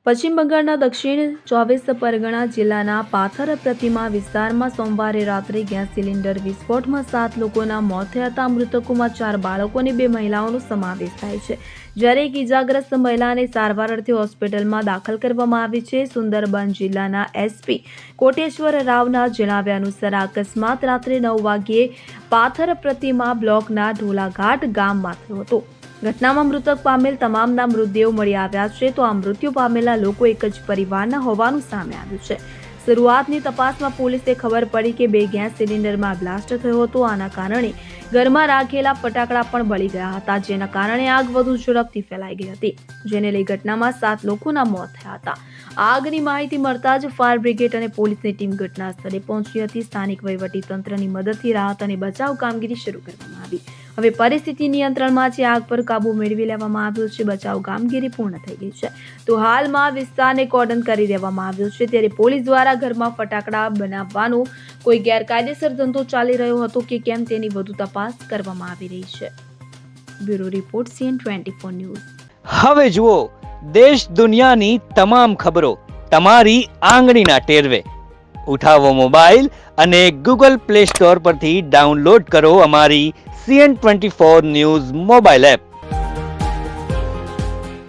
પશ્ચિમ બંગાળના દક્ષિણ 24 પરગણા જિલ્લાના પાથર પ્રતિમા વિસ્તારમાં સોમવારે રાત્રે ગેસ સિલિન્ડર વિસ્ફોટમાં 7 લોકોના મોત થયા હતા. મૃતકોમાં 4 બાળકો અને 2 મહિલાઓનો સમાવેશ થાય છે, જ્યારે એક ઇજાગ્રસ્ત મહિલાને સારવાર અર્થે હોસ્પિટલમાં દાખલ કરવામાં આવી છે. સુંદરબન જિલ્લાના એસપી કોટેશ્વર રાવના જણાવ્યા અનુસાર અકસ્માત રાત્રે 9 વાગ્યે પાથર પ્રતિમા બ્લોકના ઢોલાઘાટ ગામમાં થયો હતો. ઘટનામાં મૃતક પામેલ તમામના મૃતદેહો મળી આવ્યા છે, તો આ મૃત્યુ પામેલા લોકો એક જ પરિવારના હોવાનું સામે આવ્યું છે. શરૂઆતની તપાસમાં પોલીસે ખબર પડી કે 2 ગેસ સિલિન્ડરમાં બ્લાસ્ટ થયો હતો. આના કારણે ઘરમાં રાખેલા ફટાકડા પણ બળી ગયા હતા, જેના કારણે આગ વધુ ઝડપથી ફેલાઈ ગઈ હતી, જેને લઈ ઘટનામાં 7 લોકોના મોત થયા હતા. આગની માહિતી મળતા જ ફાયર બ્રિગેડ અને પોલીસની ટીમ ઘટના સ્થળે પહોંચી હતી. સ્થાનિક વહીવટીતંત્રની મદદથી રાહત અને બચાવ કામગીરી શરૂ કરવામાં આવી. હવે પરિસ્થિતિ નિયંત્રણમાં છે. આગ પર કાબુ મેળવી લેવામાં આવ્યો છે. બચાવ કામગીરી પૂર્ણ થઈ ગઈ છે, તો હાલમાં વિસ્તારને કોર્ડન કરી દેવામાં આવ્યો છે. ત્યારે પોલીસ દ્વારા ઘરમાં ફટાકડા બનાવવાનો કોઈ ગેરકાયદેસર ધંધો ચાલી રહ્યો હતો કે કેમ તેની વધુ તપાસ કરવામાં આવી રહી છે. Bureau report CN24 news. હવે જુઓ દેશ દુનિયાની તમામ ખબરો તમારી આંગળીના ટેરવે. ઉઠાવો મોબાઈલ અને Google Play Store પરથી ડાઉનલોડ કરો અમારી CN24 ન્યૂઝ મોબાઈલ એપ.